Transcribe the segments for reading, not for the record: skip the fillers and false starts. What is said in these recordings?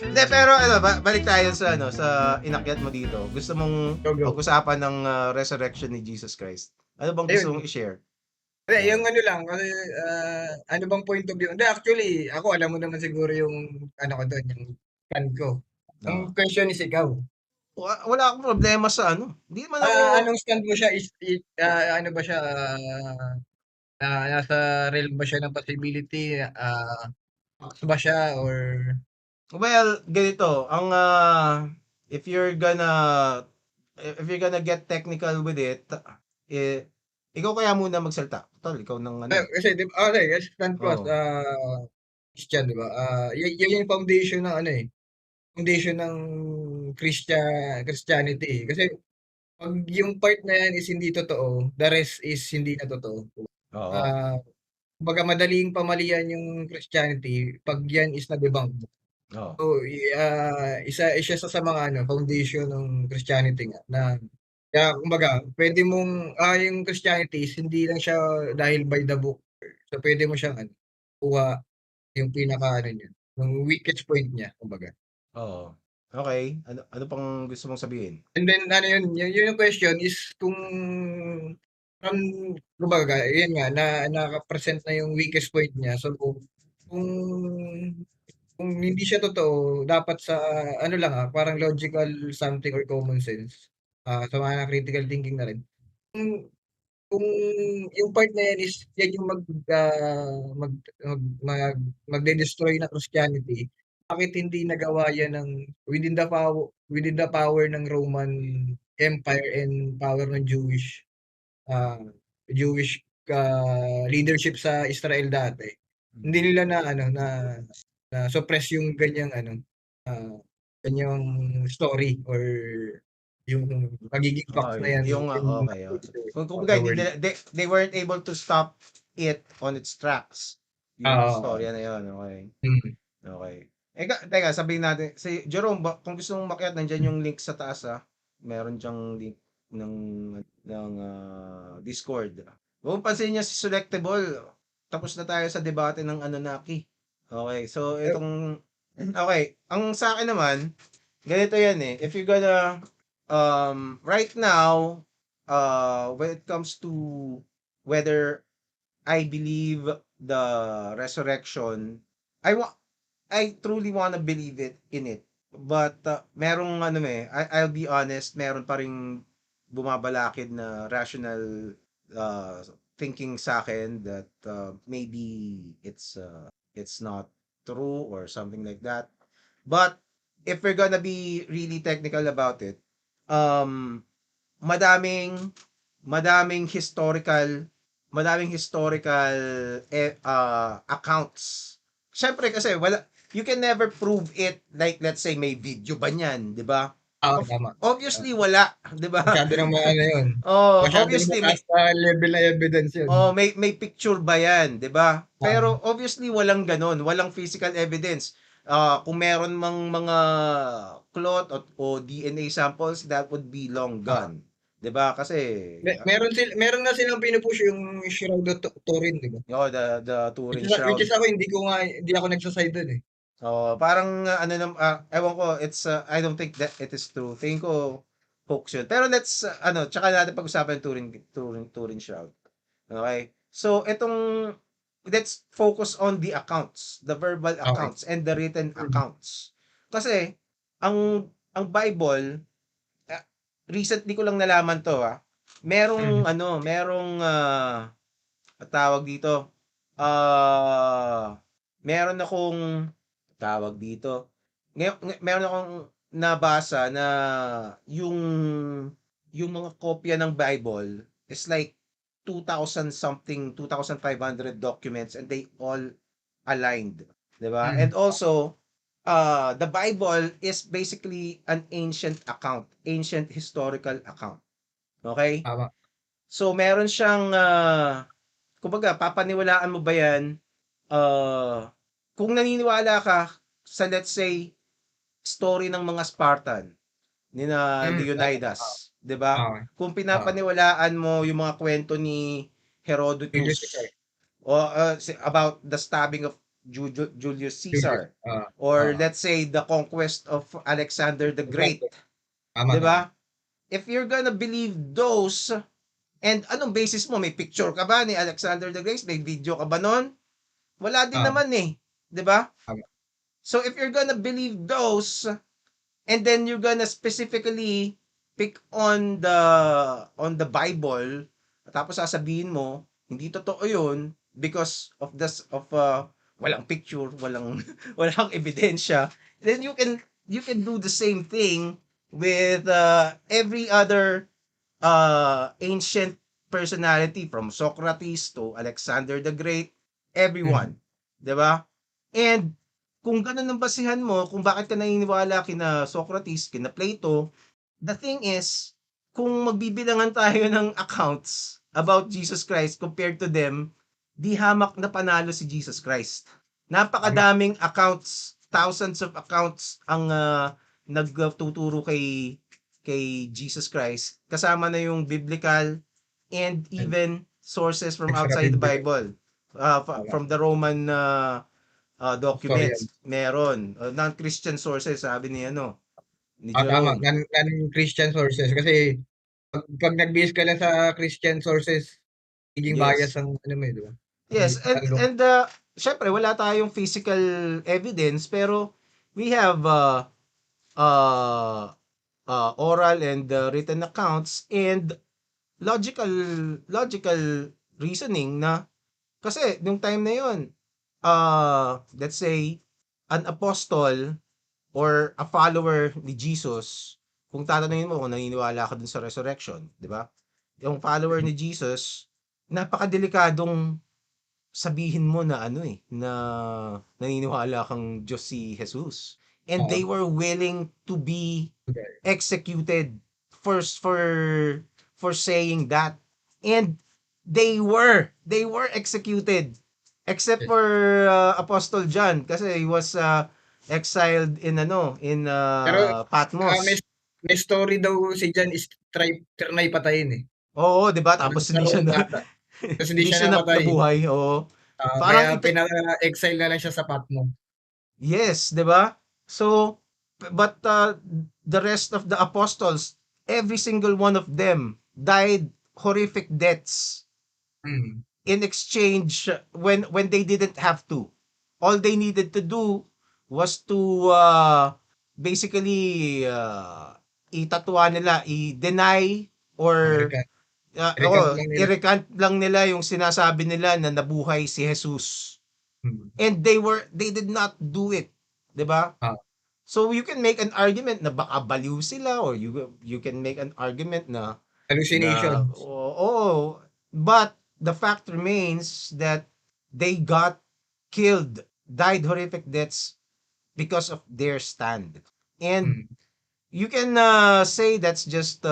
Hindi, pero ano, balik tayo sa ano, sa inakyat mo dito. Gusto mong Go, go. pag-usapan ng resurrection ni Jesus Christ. Ano bang gusto mong Ayun. i-share? Hindi, yung Okay. ano lang, kasi, ano bang point of view? Hindi, actually, ako alam mo naman siguro yung ano ko doon, yung stand ko. Ang No. question is ikaw. Wala akong problema sa ano. Hindi man ako Anong stand mo siya ano ba siya, nasa realm ba siya ng possibility, facts ba siya or well, ganito, ang if you're gonna if you're gonna get technical with it, eh, ikaw kaya muna magsalita. Total, ikaw ng ano eh. kasi 'di ba kasi stand ko as, Oo. Christian 'di ba? Yun yung foundation ng ano, eh, foundation ng Christianity, eh. Kasi 'pag yung part na yan is hindi totoo, the rest is hindi na totoo. Oo. Ah, Kumbaga madaling pamalian yung Christianity 'pag yan is na-debunk. Oo. So, isa sa mga ano, foundation ng Christianity nga na kaya kumbaga puwede mong, yung Christianity is hindi lang siya dahil by the book. So, puwede mo siyang ano, kuha yung pinaka-ano niya, yung weakest point niya kumbaga. Oo. Okay. Ano pang gusto mong sabihin? And then ano yun yung question is kung from kumbaga yun nga na naka-present na yung weakest point niya. So, kung kung hindi siya totoo dapat sa ano lang, parang logical something or common sense, sa mga critical thinking na rin. Kung kung yung part na yan is yan yung mag mag mag magde-destroy ng Christianity, bakit hindi nagawa yan ng within the power ng Roman Empire and power ng ah, Jewish, leadership sa Israel dati. Hindi Mm. nila na ano na-suppress yung ganyang ano, ah, ganyang story or yung pagiging Oo, facts na yan yung in okay. Oo. Kung kumbaga the hindi world. nila they weren't able to stop it on its tracks. Yung Oo, storya na yun, okay. mm. Okay. Teka, sabihin natin, si Jerome, kung gusto mong makiat, nandiyan yung link sa taas Meron diyang link ng Discord. Kung pansin niya si Selectable, tapos na tayo sa debate ng Anunnaki. Okay, so Eh, okay, ang sa akin naman, ganito yan eh. If you're gonna, right now, when it comes to whether I believe the resurrection, I wa I truly wanna believe in it. But merong ano I'll be honest, meron pa ring bumabalakid na rational thinking sa akin that maybe it's not true or something like that. But if we're gonna be really technical about it, um madaming madaming historical accounts. Siyempre kasi you can never prove it, like let's say may video ba niyan, 'di ba? oo, Of tama. obviously wala, 'di ba? Masyado ng maano yun, Oh, masyado ng obviously mataas na level na evidence yun. may picture ba 'yan, 'di ba? Oo, Pero obviously walang gano'n, walang physical evidence. Kung meron mang mga clot o DNA samples, that would be long oo. gone, 'di ba? Kasi Meron na silang pinu-push yung Shroud of Turin, 'di ba? the Turin Which shroud. is ako hindi ako nagsa-side dun, eh. Parang ewan ko, I don't think that it is true. Tingin ko hoax yun. Pero tsaka natin pag-usapan yung Turin shroud. Okay? So, let's focus on the accounts, the verbal Okey. accounts and the written Mm, accounts. Kasi, ang Bible, recently ko lang nalaman to mm. merong tawag dito, ah, meron akong tawag dito, meron akong nabasa na yung yung mga kopya ng Bible is like 2,000 something, 2,500 documents and they all aligned, 'di ba? And Mm, also, the Bible is basically an ancient historical account. Okay? tama. So meron siyang kumbaga papaniwalaan mo ba 'yan, kung naniniwala ka sa let's say story ng mga Spartan, nina Oo, Leonidas, 'di ba? okey. Kung Oo. pinapaniwalaan mo yung mga kwento ni Julius Caesar. Herodotus o about the stabbing of Julius Julius. Caesar, Oo, or oo. let's say the conquest of Alexander the Great, Exactly. Tama, 'di tama. ba? If you're gonna believe those, and anong basis mo? May picture ka ba ni Alexander the Great? May video ka ba nun? Wala din Oo, naman eh, 'di ba? tama. So if you're gonna believe those, and then you're gonna specifically pick on the Bible, tapos sasabihin mo hindi totoo 'yun because of walang picture, walang walang ebidensya, then you can do the same thing with every other ancient personality from Socrates to Alexander the Great, Mm. everyone, 'di ba? And kung ganun ang basihan mo kung bakit ka naniniwala kina Socrates, kina Plato, the thing is, kung magbibilangan tayo ng accounts about Jesus Christ compared to them, di hamak na panalo si Jesus Christ. Tama. Napakadaming accounts, thousands of accounts ang nagtuturo kay Jesus Christ. Kasama na yung biblical and Mm. even sources from Extra outside the biblical. Bible. Tama. From the Roman Historian. documents, meron. Non-Christian sources, sabi ni ni Tama. Jerome. Non-Christian sources. Kasi pag nag-base ka lang sa Christian sources, magiging bias Yes. ang ano mo, di ba? Yes, Ang look. and syempre wala tayong physical evidence, pero we have uh, oral and written accounts and logical logical reasoning na kasi nung time na yon, let's say an apostle or a follower ni Jesus, kung tatanungin mo kung naniniwala ka dun sa resurrection, di ba? Yung follower ni Jesus, napakadelikadong sabihin mo na na naniniwala kang Diyos si Jesus. And Oo. they were willing to be Okay. executed for for saying that. And they were executed except Yes. for Apostle John kasi he was exiled in Pero may, Patmos. may story daw si John is trinay patayin eh. Oo, 'di ba? Sa, Tapos sa hindi siya Rome na ata. Tapos hindi hindi siya siya napatay. nabuhay. Oo. Kaya Parang pina-exile na lang siya sa Patmos. yes, 'di ba? So but the rest of the apostles, every single one of them died horrific deaths Mm. in exchange when they didn't have to. All they needed to do was to basically itatwa nila, i-deny or Recant. Recant lang nila. i-recant lang nila yung sinasabi nila na nabuhay si Jesus. Mm. And they did not do it, 'di ba? Ah, So you can make an argument na baka baliw sila, or you can make an argument na hallucinations. oo, but the fact remains that they got killed, died horrific deaths because of their stand. And Mm. you can say that's just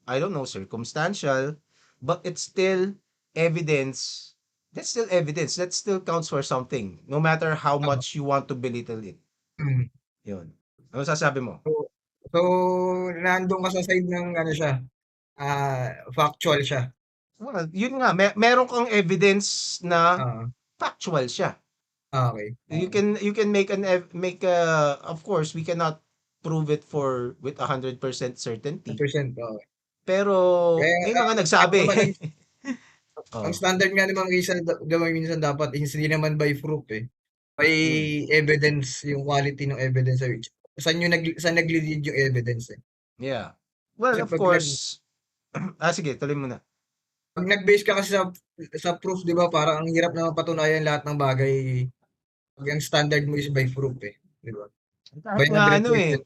I don't know, circumstantial, but it's still evidence. That's still evidence. That still counts for something, no matter how Tama. much you want to belittle it. Mm. Yun. Ano sasabi mo? So, so nandun ka sa side ng ano siya, factual siya. Well, yun nga, meron kang evidence na Oo. factual siya. Okay. You can make of course we cannot prove it for with 100% certainty. 100%. Okay. Pero Kaya may mga ano nagsabi. naman ang Oh. standard nga naman gawin minsan dapat is hindi naman by proof eh. May Mm. evidence yung quality ng evidence saan nagli-lead yung evidence eh. Yeah. Well, Kasi of course. Sige, tuloy mo na. pag nag-base ka kasi sa proof, 'di ba, parang ang hirap na mapatunayan lahat ng bagay pag ang standard mo is by proof eh, 'di ba? Kahit By nga 100%.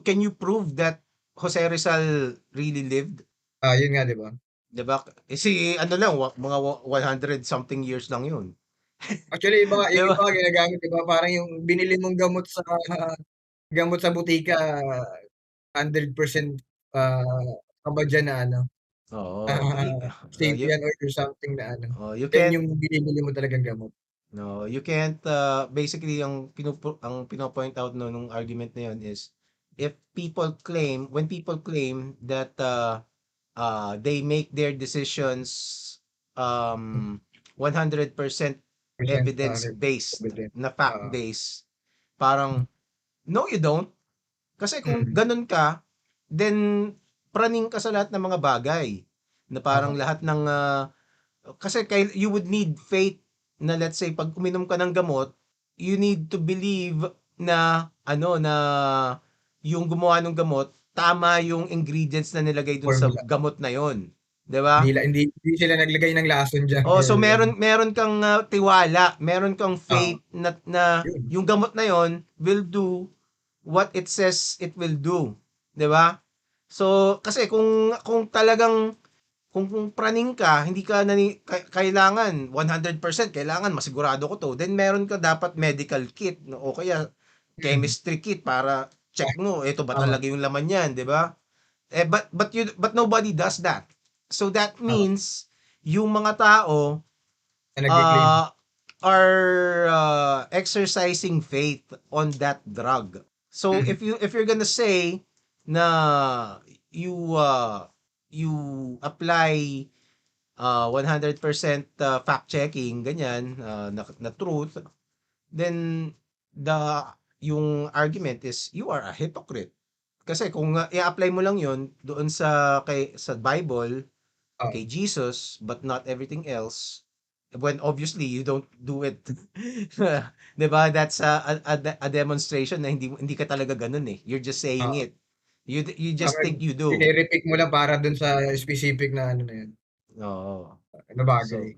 can you prove that Jose Rizal really lived? Yun nga, 'di ba? 'Di ba? Si ano lang, mga 100 something years lang 'yun. Actually, 'Di yung ba? iba nga ginagamit, 'di ba, parang yung binili mong gamot sa butika 100% ka ba diyan na ano, Oo. safe yan or something na ano, You yan can't yung binibili mo talagang gamot. no, you can't basically ang pino-point out no nung argument na 'yon is if when people claim that they make their decisions Hmm. 100% Present sa evidence-based evidence. na fact-based, parang no you don't. Kasi kung Mm. ganun ka, then praning ka sa lahat ng mga bagay. Na parang Oo. lahat ng kasi you would need faith na let's say pag uminom ka ng gamot, you need to believe na ano na yung gumawa ng gamot tama yung ingredients na nilagay dun sa Formula. gamot na yon, 'di ba? Hindi sila naglagay ng lason diyan Oh, kaya so ganun. meron kang tiwala, meron kang Oo, faith na yun. yung gamot na yon will do what it says it will do, 'di ba? So kasi kung talagang kung praning ka, hindi ka kailangan 100% kailangan masigurado ko to, then meron ka dapat medical kit no, o kaya Mm. chemistry kit para check mo ito ba Tama, talaga yung laman niyan, 'di ba? But nobody does that. So that tama. means yung mga tao Na nagke-claim. uh, are exercising faith on that drug. So Mm. if you're gonna say na you uh, you apply 100% fact checking ganyan na truth, then the yung argument is you are a hypocrite. Kasi kung i-apply mo lang 'yon doon sa Bible, Oo. kay Jesus, but not everything else, when obviously you don't do it. 'Di ba? That's a demonstration na hindi ka talaga ganun eh. You're just saying Oo. it. You just Baka think you do. ine-repeat mo lang para dun sa specific na ano na yun, Oo. na So bagay.